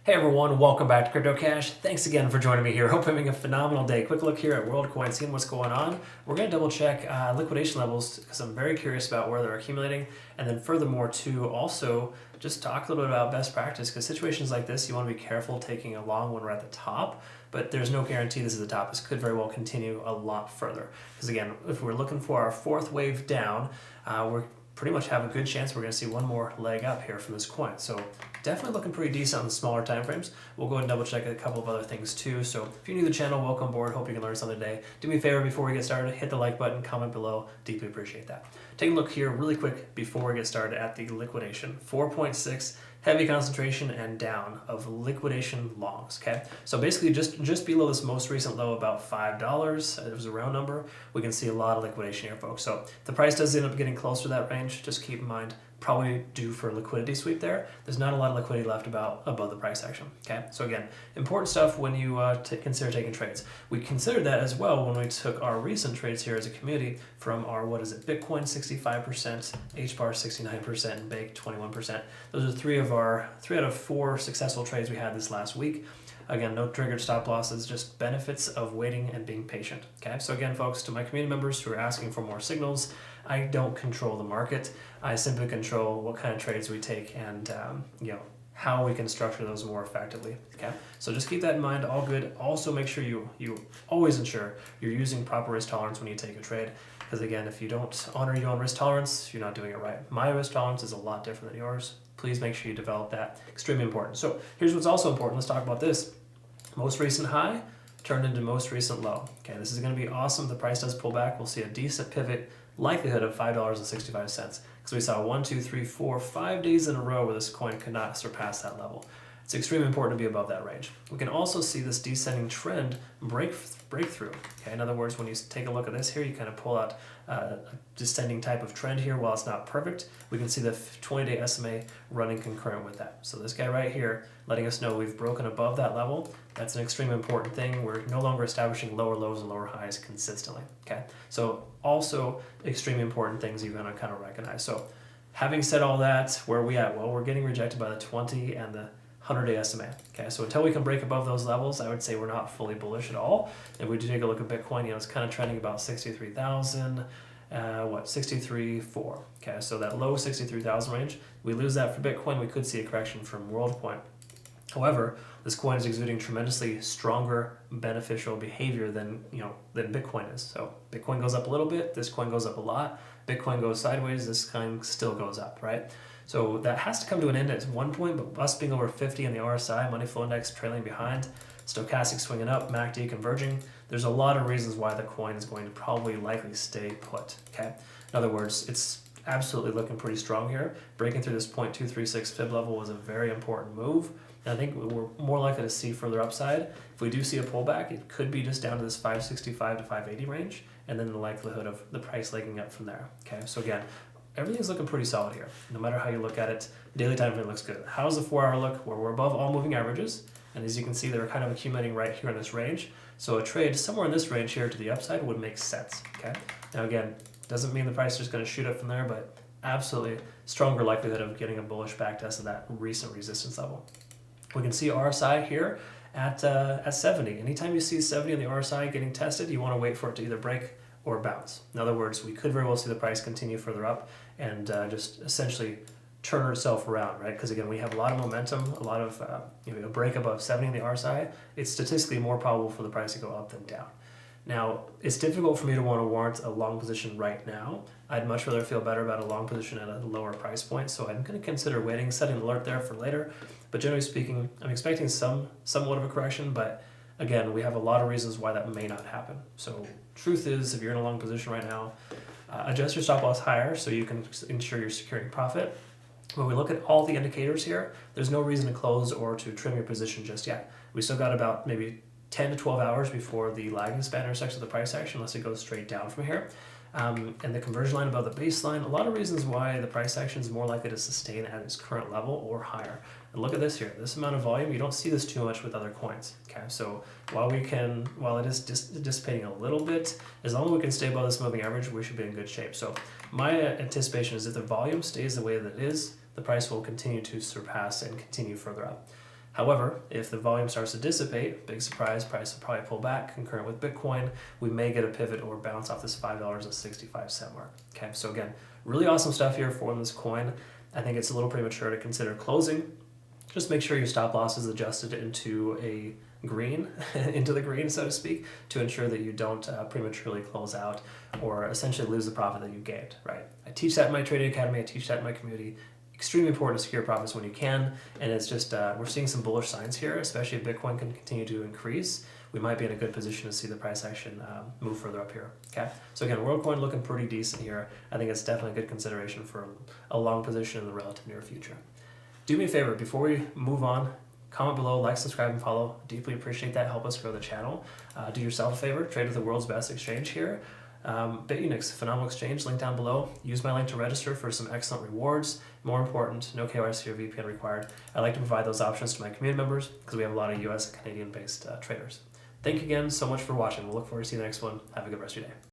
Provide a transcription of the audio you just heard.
Hey everyone, welcome back to Crypto Cash. Thanks again for joining me here. Hope you're having a phenomenal day. Quick look here at WorldCoin, seeing what's going on. We're going to double check liquidation levels because I'm very curious about where they're accumulating. And then furthermore, to also just talk a little bit about best practice, because situations like this, you want to be careful taking a long when we're at the top, but there's no guarantee this is the top. This could very well continue a lot further. Because again, if we're looking for our fourth wave down, we're pretty much have a good chance we're going to see one more leg up here from this coin. So definitely looking pretty decent on the smaller time frames. We'll go ahead and double check a couple of other things too. So if you're new to the channel, welcome aboard. Hope you can learn something today. Do me a favor before we get started, hit the like button, comment below. Deeply appreciate that. Take a look here really quick before we get started at the liquidation. 4.6 heavy concentration and down of liquidation longs, okay? So basically just below this most recent low, about $5, it was a round number, we can see a lot of liquidation here, folks. So if the price does end up getting closer to that range, just keep in mind, probably due for a liquidity sweep there. There's not a lot of liquidity left above the price action, okay? So again, important stuff when you consider taking trades. We considered that as well when we took our recent trades here as a community from our, Bitcoin 65%, HBAR 69%, and Bake 21%. Those are three out of four successful trades we had this last week. Again, no triggered stop losses, just benefits of waiting and being patient. Okay, so again, folks, to my community members who are asking for more signals, I don't control the market. I simply control what kind of trades we take and how we can structure those more effectively. Okay, so just keep that in mind. All good. Also, make sure you always ensure you're using proper risk tolerance when you take a trade. Because again, if you don't honor your own risk tolerance, you're not doing it right. My risk tolerance is a lot different than yours. Please make sure you develop that. Extremely important. So here's what's also important. Let's talk about this. Most recent high turned into most recent low. Okay, this is going to be awesome. If the price does pull back, we'll see a decent pivot, likelihood of $5.65. Because we saw 1, 2, 3, 4, 5 days in a row where this coin could not surpass that level. It's extremely important to be above that range. We can also see this descending trend breakthrough. Okay, in other words, when you take a look at this here, you kind of pull out a descending type of trend here. While it's not perfect, we can see the 20-day SMA running concurrent with that. So this guy right here letting us know we've broken above that level. That's an extremely important thing. We're no longer establishing lower lows and lower highs consistently. Okay, so also extremely important things you're going to kind of recognize. So having said all that, where are we at? Well, we're getting rejected by the 20 and the 100-day SMA. Okay, so until we can break above those levels, I would say we're not fully bullish at all. If we do take a look at Bitcoin, it's kind of trending about 63,000, 63.4. Okay, so that low 63,000 range, we lose that for Bitcoin, we could see a correction from WorldCoin. However, this coin is exuding tremendously stronger beneficial behavior than Bitcoin is. So Bitcoin goes up a little bit, this coin goes up a lot. Bitcoin goes sideways, this coin still goes up, right? So that has to come to an end at one point, but us being over 50 in the RSI, money flow index trailing behind, stochastic swinging up, MACD converging, there's a lot of reasons why the coin is going to probably likely stay put, okay? In other words, it's absolutely looking pretty strong here. Breaking through this 0.236 fib level was a very important move. And I think we're more likely to see further upside. If we do see a pullback, it could be just down to this 565 to 580 range, and then the likelihood of the price legging up from there, okay? So again, everything's looking pretty solid here. No matter how you look at it, daily time frame looks good. How's the 4 hour look? Where we're above all moving averages. And as you can see, they're kind of accumulating right here in this range. So a trade somewhere in this range here to the upside would make sense, okay? Now again, doesn't mean the price is just gonna shoot up from there, but absolutely stronger likelihood of getting a bullish back test of that recent resistance level. We can see RSI here at 70. Anytime you see 70 in the RSI getting tested, you wanna wait for it to either break or bounce. In other words, we could very well see the price continue further up and just essentially turn itself around, right? Because again, we have a lot of momentum, a lot of a break above 70 in the RSI. It's statistically more probable for the price to go up than down. Now, it's difficult for me to want to warrant a long position right now. I'd much rather feel better about a long position at a lower price point, so I'm going to consider waiting, setting an alert there for later. But generally speaking, I'm expecting somewhat of a correction, but again, we have a lot of reasons why that may not happen. So truth is, if you're in a long position right now, adjust your stop loss higher so you can ensure you're securing profit. When we look at all the indicators here, there's no reason to close or to trim your position just yet. We still got about maybe 10 to 12 hours before the lagging span intersects with the price action, unless it goes straight down from here. And the conversion line above the baseline, a lot of reasons why the price action is more likely to sustain at its current level or higher. And look at this here, this amount of volume, you don't see this too much with other coins. Okay, so while it is dissipating a little bit, as long as we can stay above this moving average, we should be in good shape. So my anticipation is if the volume stays the way that it is, the price will continue to surpass and continue further up. However, if the volume starts to dissipate, big surprise, price will probably pull back concurrent with Bitcoin. We may get a pivot or bounce off this $5.65 mark. Okay, so again, really awesome stuff here for this coin. I think it's a little premature to consider closing. Just make sure your stop loss is adjusted into a green, into the green, so to speak, to ensure that you don't prematurely close out or essentially lose the profit that you gained, right? I teach that in my trading academy. I teach that in my community. Extremely important to secure profits when you can, and it's just we're seeing some bullish signs here, especially if Bitcoin can continue to increase. We might be in a good position to see the price action move further up here. Okay, so again, WorldCoin looking pretty decent here. I think it's definitely a good consideration for a long position in the relative near future. Do me a favor before we move on. Comment below, like, subscribe, and follow. Deeply appreciate that. Help us grow the channel. Do yourself a favor. Trade with the world's best exchange here. Bitunix, phenomenal exchange, link down below. Use my link to register for some excellent rewards. More important, no KYC or VPN required. I like to provide those options to my community members because we have a lot of US and Canadian based traders. Thank you again so much for watching. We'll look forward to seeing the next one. Have a good rest of your day.